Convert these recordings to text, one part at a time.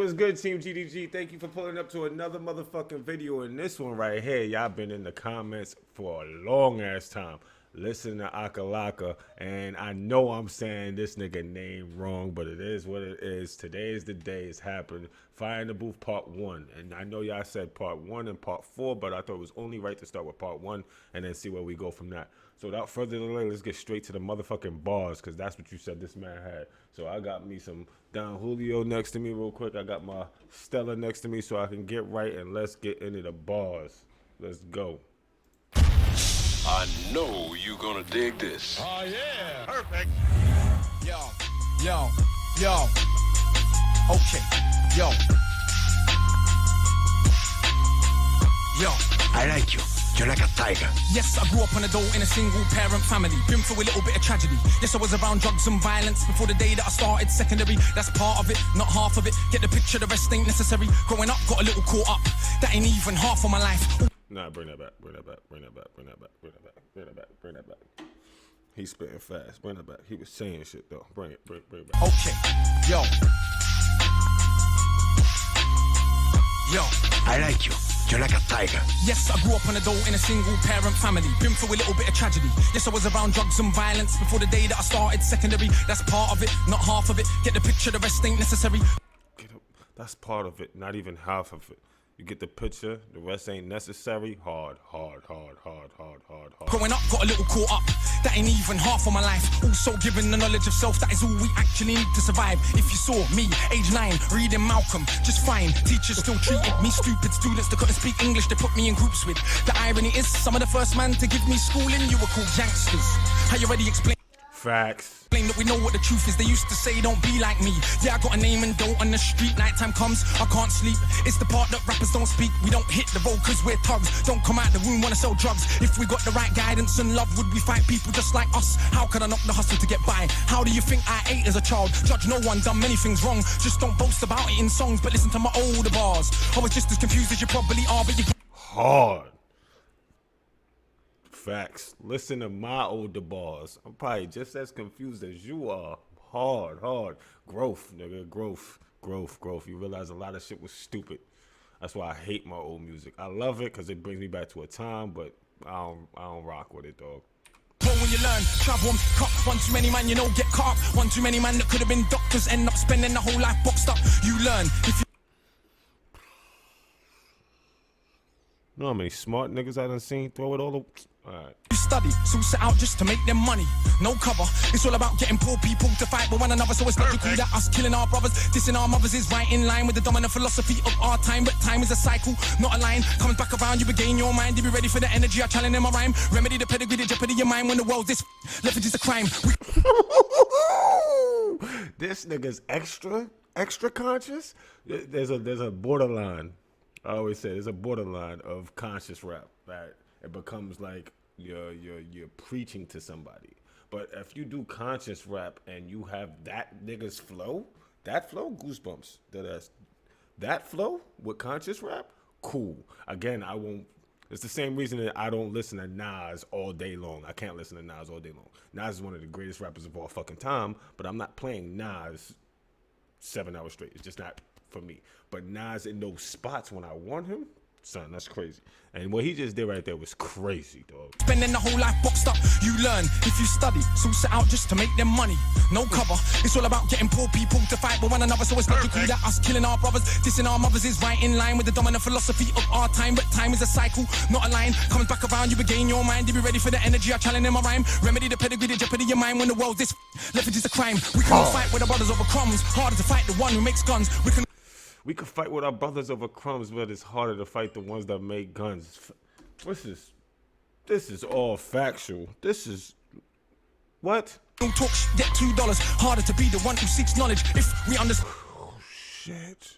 was good, Team GDG? Thank you for pulling up to another motherfucking video. In this one right here, y'all been in the comments for a long ass time. Listen to Akala, and I know I'm saying this nigga name wrong, but it is what it is. Today is the day it's happened. Fire in the Booth Part 1. And I know y'all said Part 1 and Part 4, but I thought it was only right to start with Part 1 and then see where we go from that. So without further delay, let's get straight to the motherfucking bars, because that's what you said this man had. So I got me some Don Julio next to me real quick. I got my Stella next to me so I can get right, and let's get into the bars. Let's go. I know you're gonna dig this. Oh, yeah. Perfect. Yo. Okay. Yo. I like you. You're like a tiger. Yes, I grew up on a dole in a single parent family. Been through a little bit of tragedy. Yes, I was around drugs and violence before the day that I started secondary. That's part of it, not half of it. Get the picture, the rest ain't necessary. Growing up, got a little caught up. That ain't even half of my life. Nah, bring that back. He's spitting fast. Bring that back. He was saying shit though. Bring it back. Okay. Yo. I like you. You're like a tiger. Yes, I grew up on a dole in a single parent family. Been through a little bit of tragedy. Yes, I was around drugs and violence before the day that I started secondary. That's part of it, not half of it. Get the picture, the rest ain't necessary. That's part of it, not even half of it. You get the picture, the rest ain't necessary. Hard. Growing up, got a little caught up. That ain't even half of my life. Also given the knowledge of self, that is all we actually need to survive. If you saw me, age 9, reading Malcolm, just fine. Teachers still treated me stupid. Students that couldn't speak English, they put me in groups with. The irony is, some of the first man to give me schooling, you were called youngsters. How you already explain? Facts. That we know what the truth is. They used to say don't be like me. Yeah, I got a name and dough on the street. Nighttime comes, I can't sleep. It's the part that rappers don't speak. We don't hit the road cause we're thugs. Don't come out the room, wanna sell drugs. If we got the right guidance and love, would we fight people just like us? How could I knock the hustle to get by? How do you think I ate as a child? Judge no one, done many things wrong. Just don't boast about it in songs, but listen to my older bars. I was just as confused as you probably are, but you... Hard. Facts. Listen to my older bars. I'm probably just as confused as you are. Hard. Growth, nigga. Growth. You realize a lot of shit was stupid. That's why I hate my old music. I love it because it brings me back to a time, but I don't rock with it, dog. When you learn, travel and pick up. One too many man, you know, get caught up. One too many man that could have been doctors, end up spending the whole life boxed up. You learn. If you know how many smart niggas I done seen throw it all up? Alright. You study, so set out just to make them money. No cover, it's all about getting poor people to fight with one another. So it's logical that us killing our brothers, dissing our mothers is right in line with the dominant philosophy of our time. But time is a cycle, not a line. Comes back around, you regain your mind. You be ready for the energy I challenge in my rhyme. Remedy the pedigree, the jeopardy of your mind. When the world this leverage is a crime. This nigga's extra conscious. There's a borderline. I always say there's a borderline of conscious rap, right? It becomes like you're preaching to somebody. But if you do conscious rap and you have that nigga's flow, goosebumps. That flow with conscious rap, cool. Again, I won't. It's the same reason that I don't listen to Nas all day long. I can't listen to Nas all day long. Nas is one of the greatest rappers of all fucking time, but I'm not playing Nas 7 hours straight. It's just not for me. But Nas in those spots when I want him, son, that's crazy. And what he just did right there was crazy, dog. Spending the whole life boxed up, you learn. If you study, so set out just to make them money. No cover, it's all about getting poor people to fight with one another. So it's logical that us killing our brothers, dissing our mothers is right in line with the dominant philosophy of our time. But time is a cycle, not a line. Comes back around, you regain your mind. You be ready for the energy I challenge in my rhyme. Remedy the pedigree, the jeopardy of your mind. When the world this leverage is a crime. We can't fight with our brothers over crumbs. Harder to fight the one who makes guns. We could fight with our brothers over crumbs, but it's harder to fight the ones that make guns. This is all factual. This is what? Don't talk shit, get $2. Harder to be the one who seeks knowledge. If we understand. Oh shit.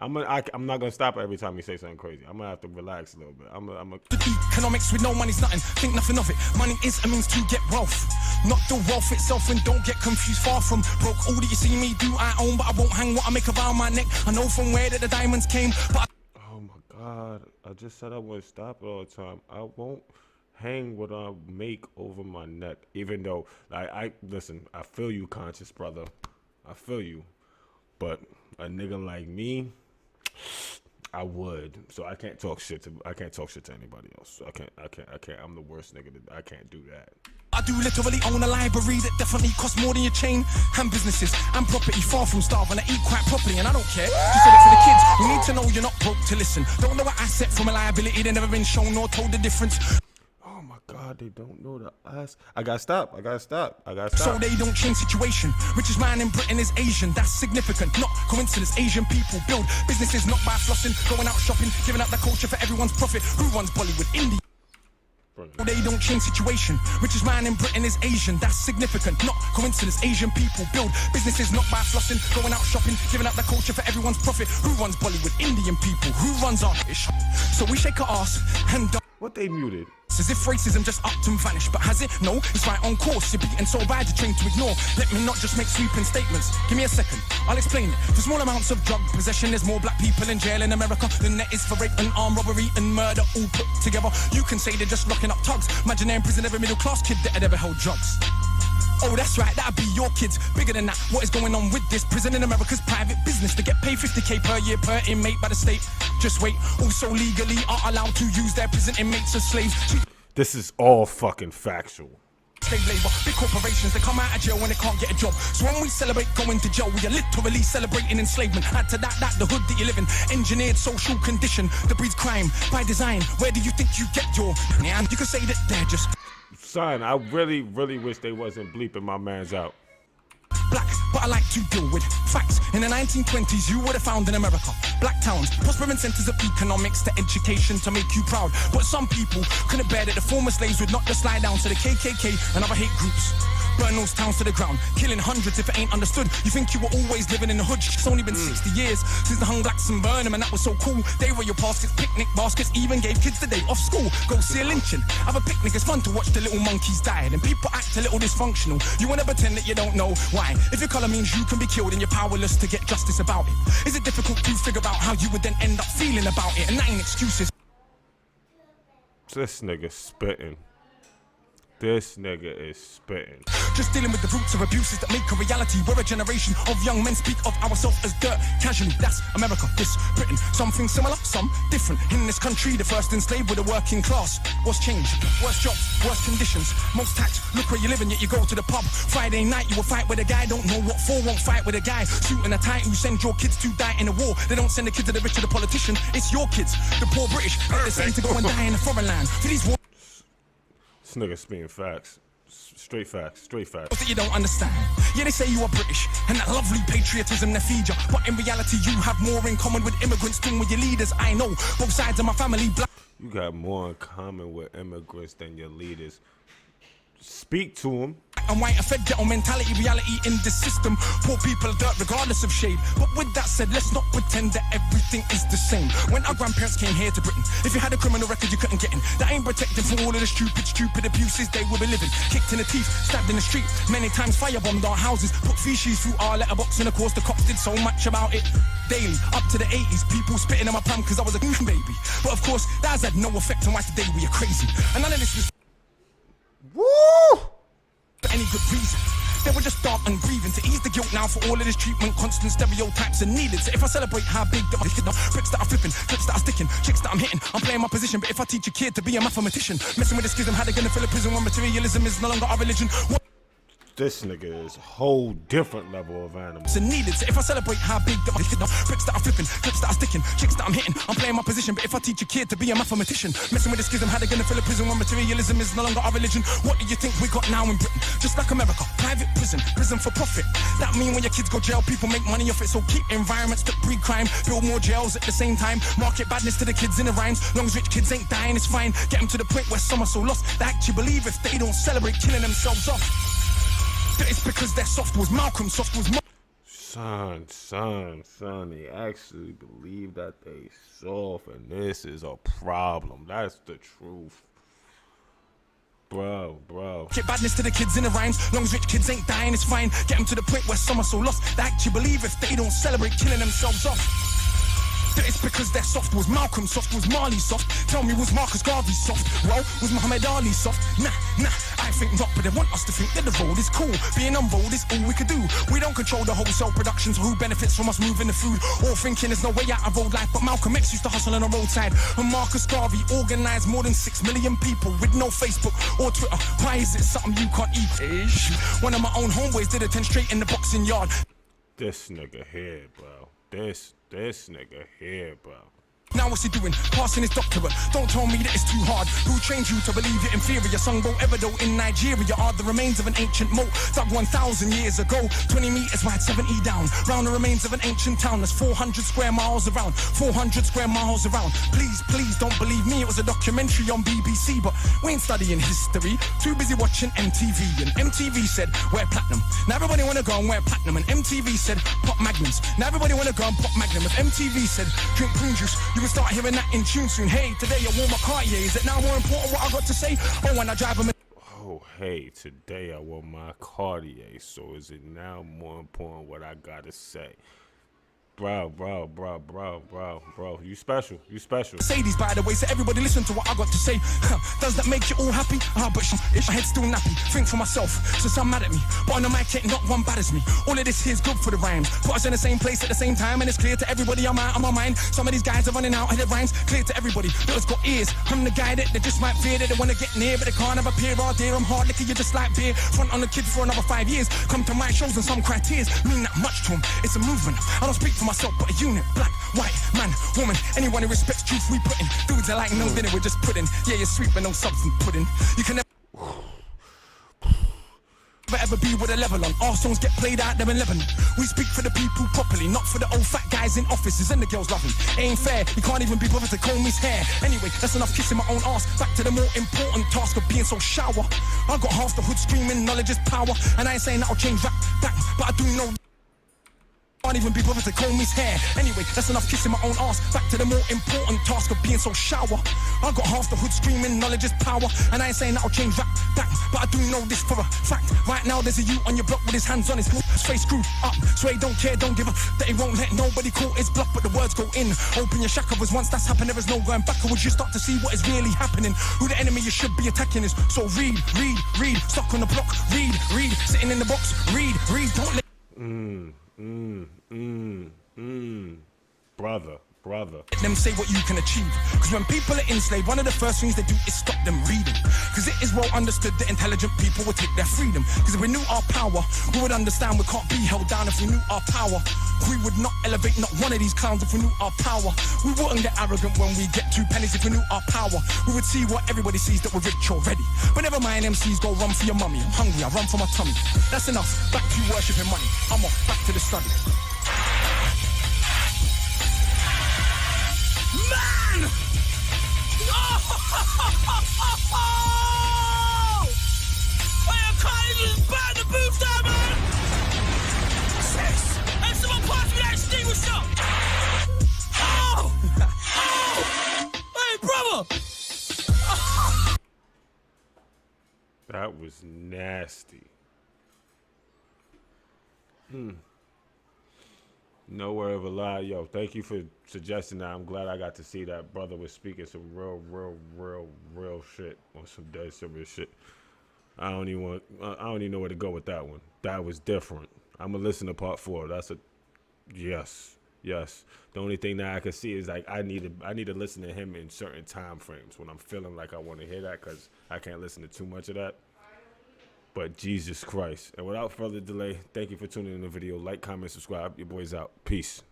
I'm not gonna stop every time you say something crazy. I'm gonna have to relax a little bit. Economics with no money's nothing. Think nothing of it. Money is a means to get wealth, not the wealth itself. And don't get confused. Far from broke. All that you see me do, I own, but I won't hang what I make around my neck. I know from where that the diamonds came, but oh my God! I just said I wouldn't stop it all the time. I won't hang what I make over my neck. Even though I listen, I feel you, conscious brother. I feel you, but a nigga like me, I would. So I can't talk shit to anybody else. I can't. I'm the worst nigga. I can't do that. I do literally own a library that definitely costs more than your chain. And businesses and property, far from starving. I eat quite properly and I don't care. Just said it for the kids who need to know you're not broke to listen. Don't know an asset from a liability. They've never been shown nor told the difference. Oh my God, they don't know the ass. I gotta stop. So they don't change situation. Richest man in Britain is Asian. That's significant, not coincidence. Asian people build businesses not by flossing, going out shopping, giving up the culture for everyone's profit. Who runs Bollywood? Indie. They don't change situation. Richest man in Britain is Asian. That's significant, not coincidence. Asian people build businesses not by flossing, going out shopping, giving up the culture for everyone's profit. Who runs Bollywood? Indian people. Who runs our ish? So we shake our ass and what they muted? as if racism just upped and vanished. But has it? No, it's right on course. You're beaten so bad you're trained to ignore. Let me not just make sweeping statements. Give me a second, I'll explain it. For small amounts of drug possession, there's more black people in jail in America than there is for rape and armed robbery and murder all put together. You can say they're just locking up thugs. Imagine they're in prison, every middle class kid that had ever held drugs. Oh, that's right, that'd be your kids. Bigger than that, what is going on with this? Prison in America's private business. They get paid 50k per year per inmate by the state. Just wait, also legally are allowed to use their prison inmates as slaves. This is all fucking factual. Slave labor, big corporations, they come out of jail when they can't get a job. So when we celebrate going to jail, we are literally celebrating enslavement. Add to that, the hood that you live in, engineered social condition that breeds crime by design. Where do you think you get your... And you can say that they're just... Son, I really wish they wasn't bleeping my mans out. Black, but I like to deal with facts. In the 1920s, you would have found in America black towns, prospering centers of economics to education to make you proud. But some people couldn't bear that the former slaves would not just slide down to the KKK and other hate groups. Burn those towns to the ground, killing hundreds if it ain't understood. You think you were always living in the hood? It's only been 60 years since the hung blacks and burn them, and that was so cool. They were your baskets, picnic baskets, even gave kids the day off school. Go see a lynching, have a picnic, it's fun to watch the little monkeys die. And people act a little dysfunctional. You wanna pretend that you don't know why. If your color means you can be killed and you're powerless to get justice about it, is it difficult to figure out how you would then end up feeling about it? And that ain't excuses. This nigga spitting. This nigga is spitting. Just dealing with the roots of abuses that make a reality. We're a generation of young men speak of ourselves as dirt casually. That's America, this Britain. Something similar, some different. In this country, the first enslaved with the working class. What's changed? Worse jobs, worse conditions, most tax. Look where you live and yet you go to the pub. Friday night you will fight with a guy, don't know what for, won't fight with a guy. Suit and a tie who send your kids to die in a war. They don't send the kids to the rich or the politician. It's your kids, the poor British. They're the same to go and die in a foreign land. For these wars. This nigga spitting facts. Straight facts. That you don't understand. Yeah, they say you are British and that lovely patriotism they feed you, but in reality you have more in common with immigrants than with your leaders. I know both sides of my family black. You got more in common with immigrants than your leaders. Speak to them. And white, a fed ghetto mentality, reality in this system. Poor people are dirt regardless of shade. But with that said, let's not pretend that everything is the same. When our grandparents came here to Britain, if you had a criminal record you couldn't get in. That ain't protected from all of the stupid abuses they will be living. Kicked in the teeth, stabbed in the street, many times firebombed our houses, put feces through our letterbox, and of course the cops did so much about it. Daily, up to the 80s, people spitting on my pram cause I was a baby. But of course, that has had no effect on why today we are crazy. And none of this was for any good reason. They were just dark and grieving to ease the guilt now for all of this treatment. Constant stereotypes are needed. So if I celebrate how big that my kid, bricks that are flipping, clips that are sticking, chicks that I'm hitting, I'm playing my position. But if I teach a kid to be a mathematician, messing with the schism, how they gonna fill a prison when materialism is no longer our religion? What? This nigga is a whole different level of animal. So needed. So if I celebrate how big that my kid, bricks that are flipping, clips that are sticking, chicks that I'm hitting, I'm playing my position. But if I teach a kid to be a mathematician, messing with the schism, how they gonna fill a prison when materialism is no longer our religion? What do you think we got now in Britain? Just like America, private prison for profit. That mean when your kids go jail, people make money off it. So keep environments that breed crime, build more jails at the same time. Market badness to the kids in the rhymes. Long as rich kids ain't dying, it's fine. Get them to the point where some are so lost they actually believe if they don't celebrate killing themselves off, that it's because they're soft. Was Malcolm soft? Was Son, they actually believe that they soft, and this is a problem. That's the truth. Bro. Get badness to the kids in the rhymes. Long as rich kids ain't dying, it's fine. Get them to the point where some are so lost they actually believe if they don't celebrate killing themselves off, that it's because they're soft. Was Malcolm soft? Was Marley soft? Tell me, was Marcus Garvey soft? Well, was Muhammad Ali soft? Nah, I think not, but they want us to think that the road is cool. Being on road is all we could do. We don't control the wholesale production, so who benefits from us moving the food? Or thinking there's no way out of road life, but Malcolm X used to hustle on the roadside. And Marcus Garvey organized more than 6 million people with no Facebook or Twitter. Why is it something you can't eat? One of my own homeboys did a 10 straight in the boxing yard. This nigga here, bro. This nigga here, bro. Now what's he doing? Passing his doctorate. Don't tell me that it's too hard. Who trained you to believe you're inferior? Sungbo Ebedo in Nigeria are the remains of an ancient moat dug 1,000 years ago. 20 meters wide, 70 down. Round the remains of an ancient town that's 400 square miles around. 400 square miles around. Please don't believe me. It was a documentary on BBC, but we ain't studying history. Too busy watching MTV. And MTV said, wear platinum. Now everybody wanna go and wear platinum. And MTV said, pop magnums. Now everybody wanna go and pop magnum. If MTV said, drink prune juice, you can start hearing that in tune soon. Hey, today I wore my Cartier. Is it now more important what I got to say? Oh, when I drive them. Oh, hey, today I wore my Cartier. So is it now more important what I gotta say? Bro, you special. Mercedes, by the way, so everybody listen to what I got to say. Does that make you all happy? But my head's still nappy. Think for myself, so some mad at me. But on the mic, ain't not one bad as me. All of this here's good for the rhymes. Put us in the same place at the same time, and it's clear to everybody I'm out of my mind. Some of these guys are running out of their rhymes. Clear to everybody that has got ears. I'm the guy that they just might fear, that they wanna get near, but they can't have a peer all day. I'm hard liquor, you're just like beer. Front on the kid for another 5 years. Come to my shows and some criteria mean that much to them. It's a movement. I don't speak for myself, but a unit. Black, white, man, woman, anyone who respects truth we put in. Dudes are like no dinner, we're just pudding. Yeah, you're sweet but no substance pudding. You can never ever be with a level on. Our songs get played out there in Lebanon. We speak for the people properly, not for the old fat guys in offices and the girls loving. Ain't fair, you can't even be bothered to comb his hair. Anyway, that's enough kissing my own ass. Back to the more important task of being so shower. I got half the hood screaming, knowledge is power. And I ain't saying that'll change that, but I do know can't even be bothered to comb his hair. Anyway, that's enough kissing my own ass. Back to the more important task of being so shower. I got half the hood screaming, knowledge is power. And I ain't saying that'll change that, but I do know this for a fact. Right now there's a youth on your block with his hands on his face screwed up. So he don't care, don't give a that he won't let nobody call his bluff, but the words go in. Open your shackles, once that's happened there is no going backwards. You start to see what is really happening. Who the enemy you should be attacking is. So read, stuck on the block, read, sitting in the box, read, don't let brother. let them say what you can achieve. Because when people are enslaved, one of the first things they do is stop them reading. Because it is well understood that intelligent people will take their freedom. Because if we knew our power, we would understand we can't be held down. If we knew our power, we would not elevate not one of these clowns. If we knew our power, we wouldn't get arrogant when we get 2 pennies. If we knew our power, we would see what everybody sees, that we're rich already. But never mind, MCs go run for your mummy. I'm hungry, I run for my tummy. That's enough, back to worshipping money. I'm off, back to the study. Man! Oh! I can't even burn the booth down, man! And someone pass me that extinguisher! Oh! Hey, brother! That was nasty. No word of a lie. Yo, thank you for suggesting that. I'm glad I got to see that brother was speaking some real shit on some dead serious shit. I don't even know where to go with that one. That was different. I'm gonna listen to part 4. That's a yes. The only thing that I can see is like I need to listen to him in certain time frames when I'm feeling like I want to hear that, because I can't listen to too much of that. But Jesus Christ. And without further delay, thank you for tuning in the video. Like, comment, subscribe. Your boy's out. Peace.